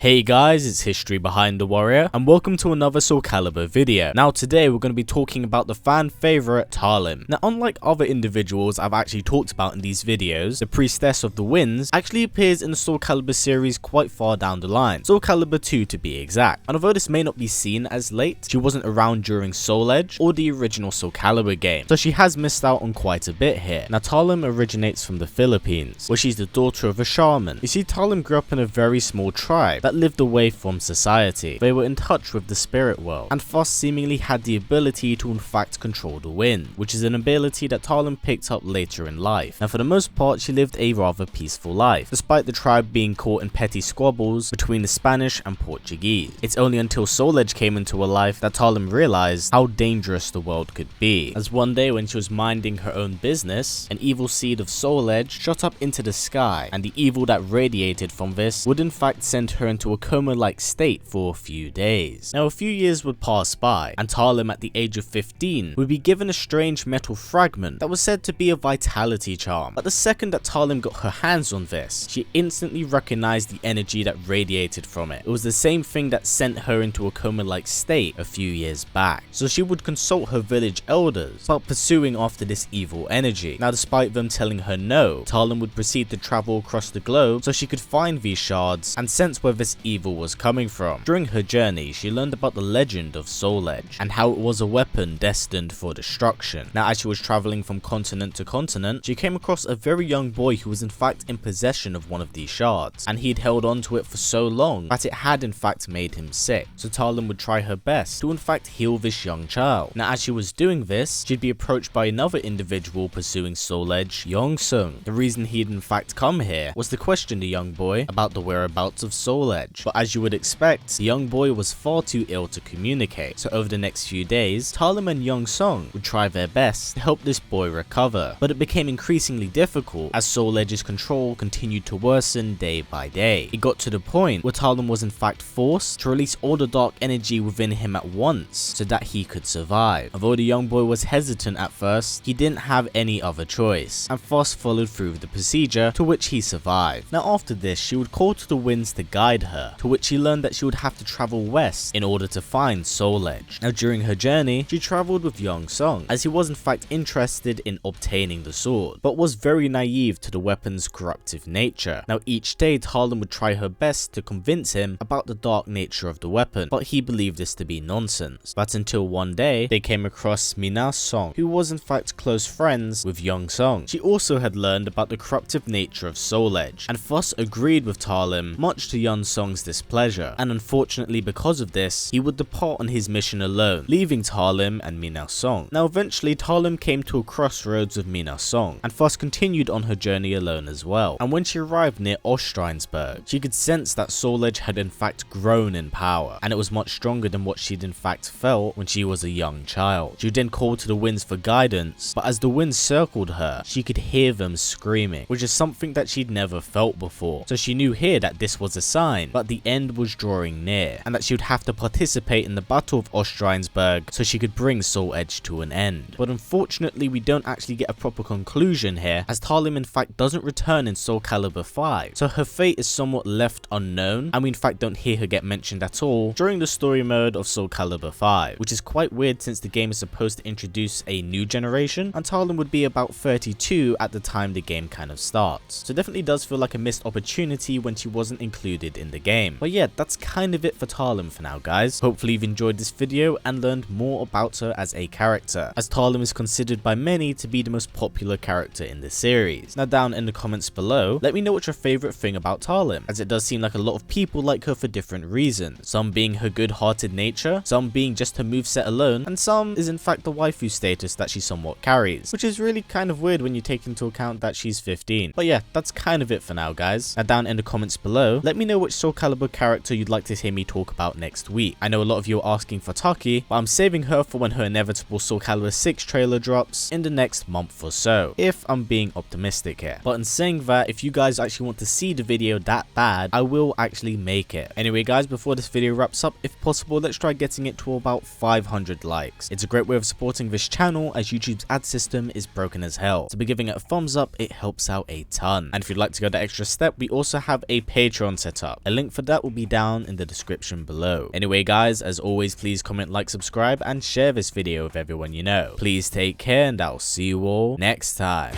Hey guys, it's History Behind the Warrior, and welcome to another Soul Calibur video. Now today we're going to be talking about the fan favorite Talim. Now unlike other individuals I've actually talked about in these videos, the Priestess of the Winds actually appears in the Soul Calibur series quite far down the line, Soul Calibur 2 to be exact. And although this may not be seen as late, she wasn't around during Soul Edge or the original Soul Calibur game, so she has missed out on quite a bit here. Now Talim originates from the Philippines, where she's the daughter of a shaman. You see, Talim grew up in a very small tribe that lived away from society. They were in touch with the spirit world, and thus seemingly had the ability to in fact control the wind, which is an ability that Talim picked up later in life. Now for the most part she lived a rather peaceful life, despite the tribe being caught in petty squabbles between the Spanish and Portuguese. It's only until Soul Edge came into her life that Talim realized how dangerous the world could be, as one day when she was minding her own business, an evil seed of Soul Edge shot up into the sky, and the evil that radiated from this would in fact send her into a coma-like state for a few days. Now a few years would pass by, and Talim at the age of 15 would be given a strange metal fragment that was said to be a vitality charm. But the second that Talim got her hands on this, she instantly recognized the energy that radiated from it. It was the same thing that sent her into a coma-like state a few years back. So she would consult her village elders about pursuing after this evil energy. Now despite them telling her no, Talim would proceed to travel across the globe so she could find these shards and sense where this evil was coming from. During her journey, she learned about the legend of Soul Edge and how it was a weapon destined for destruction. Now as she was traveling from continent to continent, she came across a very young boy who was in fact in possession of one of these shards, and he'd held on to it for so long that it had in fact made him sick. So Talim would try her best to in fact heal this young child. Now as she was doing this, she'd be approached by another individual pursuing Soul Edge, Sung. The reason he'd in fact come here was to question the young boy about the whereabouts of Soul Edge, but as you would expect, the young boy was far too ill to communicate. So over the next few days, Talim and Sung would try their best to help this boy recover, but it became increasingly difficult as Soul Edge's control continued to worsen day by day. It got to the point where Talim was in fact forced to release all the dark energy within him at once so that he could survive. Although the young boy was hesitant at first, he didn't have any other choice, and thus followed through the procedure, to which he survived. Now after this, she would call to the winds to guide her, to which she learned that she would have to travel west in order to find Soul Edge. Now during her journey, she traveled with Sung, as he was in fact interested in obtaining the sword, but was very naive to the weapon's corruptive nature. Now each day Talim would try her best to convince him about the dark nature of the weapon, but he believed this to be nonsense. But until one day, they came across Song, who was in fact close friends with Sung. She also had learned about the corruptive nature of Soul Edge, and thus agreed with Talim, much to Sung's displeasure, and unfortunately because of this, he would depart on his mission alone, leaving Talim and Song. Now eventually Talim came to a crossroads with Song, and thus continued on her journey alone as well. And when she arrived near Ostrheinsberg, she could sense that Soul Edge had in fact grown in power, and it was much stronger than what she'd in fact felt when she was a young child. She then called to the winds for guidance, but as the winds circled her, she could hear them screaming, which is something that she'd never felt before. So she knew here that this was a sign, but the end was drawing near, and that she would have to participate in the Battle of Ostrheinsberg so she could bring Soul Edge to an end. But unfortunately we don't actually get a proper conclusion here, as Talim in fact doesn't return in Soul Calibur 5, so her fate is somewhat left unknown, and we in fact don't hear her get mentioned at all during the story mode of Soul Calibur 5, which is quite weird since the game is supposed to introduce a new generation, and Talim would be about 32 at the time the game kind of starts. So it definitely does feel like a missed opportunity when she wasn't included in the game. But yeah, that's kind of it for Talim for now guys. Hopefully you've enjoyed this video and learned more about her as a character, as Talim is considered by many to be the most popular character in the series. Now down in the comments below, let me know what's your favourite thing about Talim, as it does seem like a lot of people like her for different reasons, some being her good-hearted nature, some being just her moveset alone, and some is in fact the waifu status that she somewhat carries, which is really kind of weird when you take into account that she's 15. But yeah, that's kind of it for now guys. Now down in the comments below, let me know which Soul Calibur character you'd like to hear me talk about next week. I know a lot of you are asking for Taki, but I'm saving her for when her inevitable Soul Calibur 6 trailer drops in the next month or so, if I'm being optimistic here. But in saying that, if you guys actually want to see the video that bad, I will actually make it. Anyway guys, before this video wraps up, if possible, let's try getting it to about 500 likes. It's a great way of supporting this channel, as YouTube's ad system is broken as hell. So by giving it a thumbs up, it helps out a ton. And if you'd like to go the extra step, we also have a Patreon set up. A link for that will be down in the description below. Anyway guys, as always, please comment, like, subscribe, and share this video with everyone you know. Please take care, and I'll see you all next time.